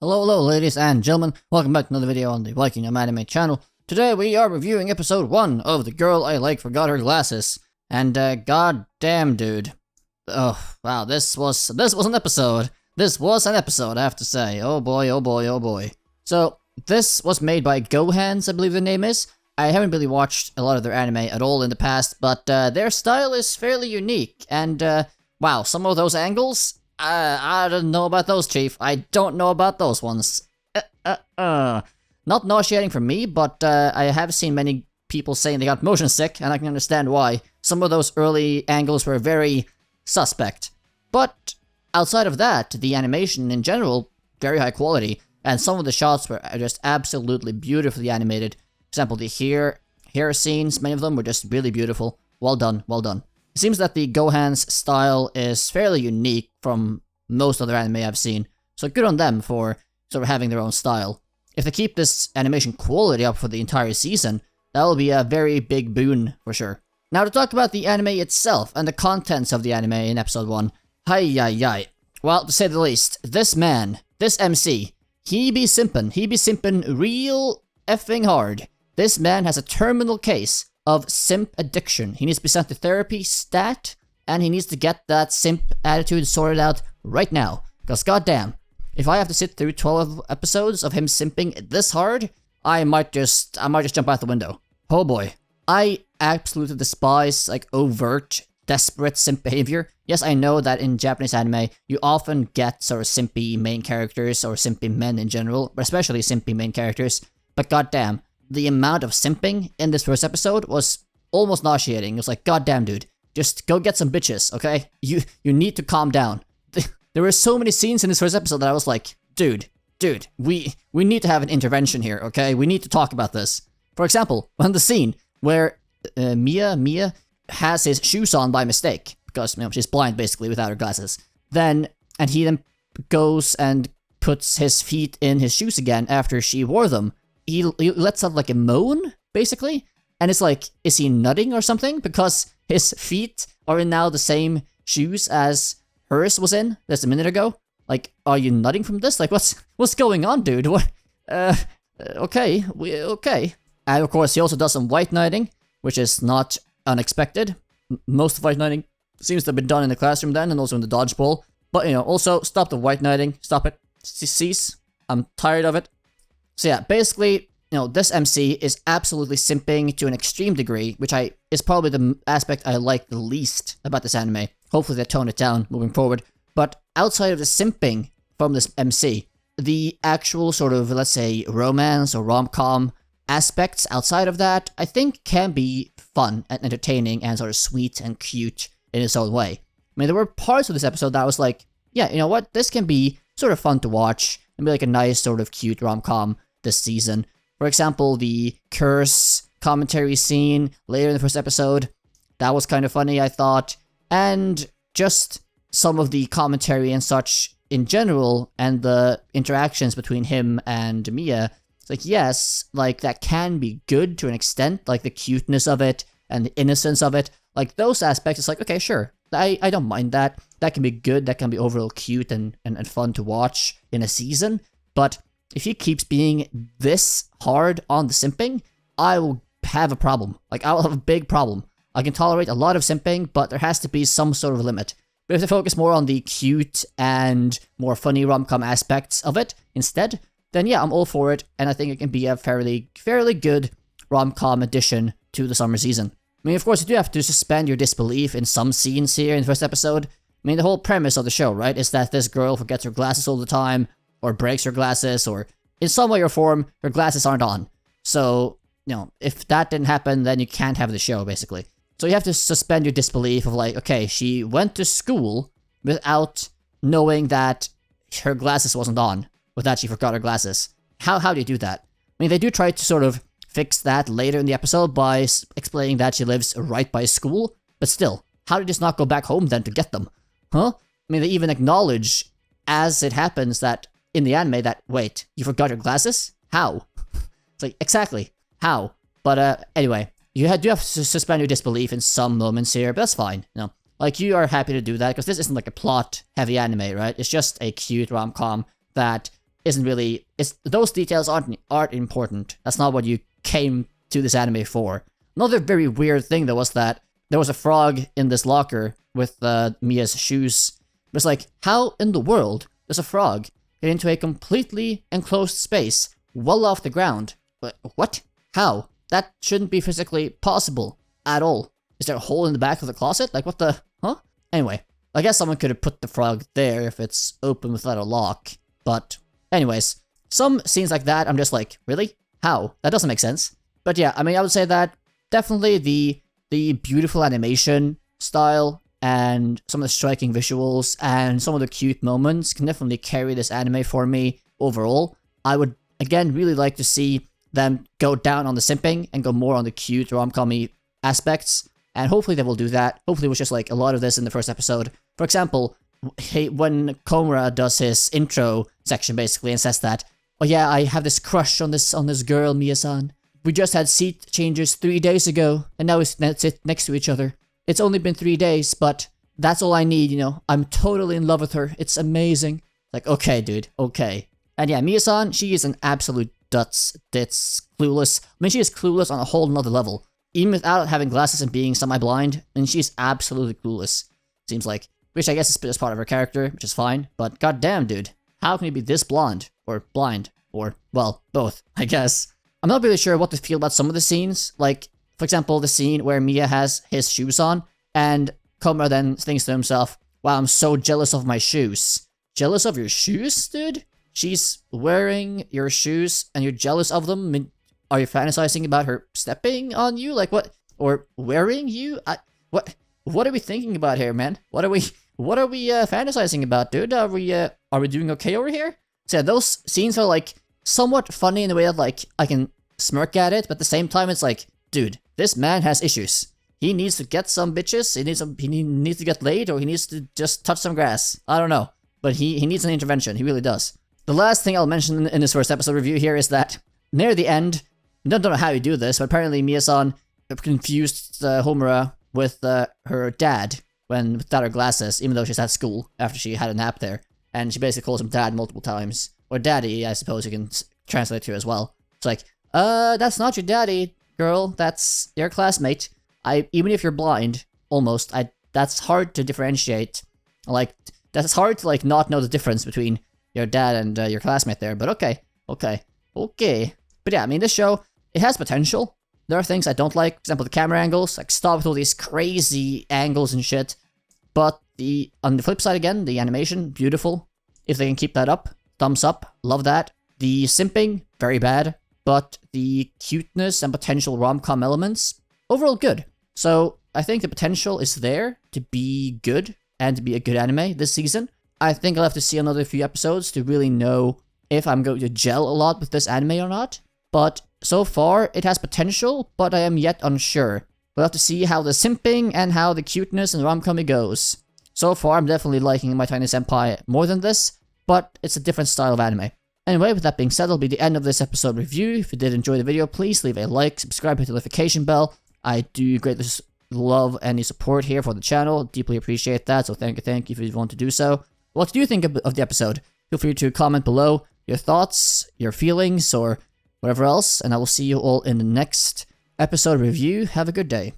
Hello, ladies and gentlemen. Welcome back to another video on the VikingGnomeAnime channel. Today we are reviewing episode 1 of The Girl I Like Forgot Her Glasses. And, god damn, dude. Oh, wow, this was an episode. This was an episode, I have to say. Oh boy, oh boy, oh boy. So, this was made by GoHands, I believe the name is. I haven't really watched a lot of their anime at all in the past, but their style is fairly unique. And, wow, some of those angles... I don't know about those, Chief. I don't know about those ones. Not nauseating for me, but I have seen many people saying they got motion sick, and I can understand why. Some of those early angles were very suspect. But outside of that, the animation in general, very high quality, and some of the shots were just absolutely beautifully animated. For example, the hair scenes, many of them were just really beautiful. Well done, well done. It seems that the GoHands style is fairly unique from most other anime I've seen, so good on them for sort of having their own style. If they keep this animation quality up for the entire season, that will be a very big boon for sure. Now to talk about the anime itself and the contents of the anime in episode 1. Hi. Well, to say the least, this man, this MC, he be simpin' real effing hard. This man has a terminal case of simp addiction. He needs to be sent to therapy stat, and he needs to get that simp attitude sorted out right now. Because goddamn, if I have to sit through 12 episodes of him simping this hard, I might just jump out the window. Oh boy. I absolutely despise, like, overt, desperate simp behavior. Yes, I know that in Japanese anime, you often get sort of simpy main characters, or simpy men in general, but especially simpy main characters. But goddamn, the amount of simping in this first episode was almost nauseating. It was like, goddamn, dude, just go get some bitches, okay? You need to calm down. There were so many scenes in this first episode that I was like, dude, we need to have an intervention here, okay? We need to talk about this. For example, on the scene where Mia has his shoes on by mistake, because, you know, she's blind basically without her glasses. And he then goes and puts his feet in his shoes again after she wore them. He lets out like a moan, basically, and it's like, is he nutting or something? Because his feet are in now the same shoes as hers was in just a minute ago. Like, are you nutting from this? Like, what's going on, dude? What? Okay. And of course, he also does some white knighting, which is not unexpected. Most of white knighting seems to have been done in the classroom then, and also in the dodgeball. But, you know, also, stop the white knighting. Stop it. Cease. I'm tired of it. So yeah, basically, you know, this MC is absolutely simping to an extreme degree, which is probably the aspect I like the least about this anime. Hopefully they tone it down moving forward. But outside of the simping from this MC, the actual sort of, let's say, romance or rom-com aspects outside of that, I think can be fun and entertaining and sort of sweet and cute in its own way. I mean, there were parts of this episode that I was like, yeah, you know what, this can be sort of fun to watch and be like a nice sort of cute rom-com this season. For example, the curse commentary scene later in the first episode, that was kind of funny, I thought. And just some of the commentary and such in general, and the interactions between him and Mia. It's like, yes, like, that can be good to an extent, like the cuteness of it and the innocence of it. Like, those aspects, it's like, okay, sure, I don't mind that. That can be good, that can be overall cute and fun to watch in a season. But if he keeps being this hard on the simping, I will have a problem. Like, I will have a big problem. I can tolerate a lot of simping, but there has to be some sort of limit. But if they focus more on the cute and more funny rom-com aspects of it instead, then yeah, I'm all for it, and I think it can be a fairly good rom-com addition to the summer season. I mean, of course, you do have to suspend your disbelief in some scenes here in the first episode. I mean, the whole premise of the show, right, is that this girl forgets her glasses all the time, or breaks her glasses, or in some way or form, her glasses aren't on. So, you know, if that didn't happen, then you can't have the show, basically. So you have to suspend your disbelief of like, okay, she went to school without knowing that her glasses wasn't on, or that she forgot her glasses. How do you do that? I mean, they do try to sort of fix that later in the episode by explaining that she lives right by school, but still, how did you just not go back home then to get them? Huh? I mean, they even acknowledge, as it happens, that in the anime that, wait, you forgot your glasses? How? It's like, exactly, how? But anyway, do have to suspend your disbelief in some moments here, but that's fine, you know. Like, you are happy to do that, because this isn't like a plot-heavy anime, right? It's just a cute rom-com that isn't really, those details aren't important. That's not what you came to this anime for. Another very weird thing though was that there was a frog in this locker with Mia's shoes. It was like, how in the world does a frog get into a completely enclosed space well off the ground? What? How? That shouldn't be physically possible at all. Is there a hole in the back of the closet? Like, what the? Huh? Anyway, I guess someone could have put the frog there if it's open without a lock. But anyways, some scenes like that, I'm just like, really? How? That doesn't make sense. But yeah, I mean, I would say that definitely the beautiful animation style and some of the striking visuals and some of the cute moments can definitely carry this anime for me overall. I would, again, really like to see them go down on the simping and go more on the cute rom-com-y aspects. And hopefully they will do that. Hopefully it was just like a lot of this in the first episode. For example, when Komura does his intro section basically and says that, oh yeah, I have this crush on this girl, Mia-san. We just had seat changes 3 days ago, and now we sit next to each other. It's only been 3 days, but that's all I need, you know. I'm totally in love with her. It's amazing. Like, okay, dude, okay. And yeah, Mia-san, she is an absolute ditz, clueless. I mean, she is clueless on a whole nother level. Even without having glasses and being semi-blind, and she's absolutely clueless. Seems like. Which I guess is just part of her character, which is fine. But goddamn, dude. How can you be this blonde? Or blind? Or, well, both, I guess. I'm not really sure what to feel about some of the scenes. Like, for example, the scene where Mia has his shoes on, and Komura then thinks to himself, wow, I'm so jealous of my shoes. Jealous of your shoes, dude? She's wearing your shoes, and you're jealous of them? I mean, are you fantasizing about her stepping on you? Like, what? Or wearing you? What are we thinking about here, man? What are we fantasizing about, dude? Are we doing okay over here? So yeah, those scenes are like somewhat funny in the way that like I can smirk at it, but at the same time it's like, dude, this man has issues. He needs to get some bitches. He needs to get laid, or he needs to just touch some grass. I don't know, but he needs an intervention. He really does. The last thing I'll mention in this first episode review here is that near the end, I don't know how you do this, but apparently Mia-san confused Homura with her dad without her glasses, even though she's at school after she had a nap there. And she basically calls him dad multiple times. Or daddy, I suppose you can translate to as well. It's like, that's not your daddy, girl. That's your classmate. Even if you're blind, almost, that's hard to differentiate. Like, that's hard to, like, not know the difference between your dad and your classmate there. But okay. But yeah, I mean, this show, it has potential. There are things I don't like. For example, the camera angles. Like, stop with all these crazy angles and shit. But on the flip side again, the animation, beautiful. If they can keep that up, thumbs up. Love that. The simping, very bad. But the cuteness and potential rom-com elements, overall good. So I think the potential is there to be good and to be a good anime this season. I think I'll have to see another few episodes to really know if I'm going to gel a lot with this anime or not. But so far, it has potential, but I am yet unsure. We'll have to see how the simping and how the cuteness and rom-com goes. So far, I'm definitely liking My Tiny Senpai more than this, but it's a different style of anime. Anyway, with that being said, that'll be the end of this episode review. If you did enjoy the video, please leave a like, subscribe, hit the notification bell. I do greatly love any support here for the channel. Deeply appreciate that, so thank you if you want to do so. What do you think of the episode? Feel free to comment below your thoughts, your feelings, or whatever else, and I will see you all in the next episode review. Have a good day.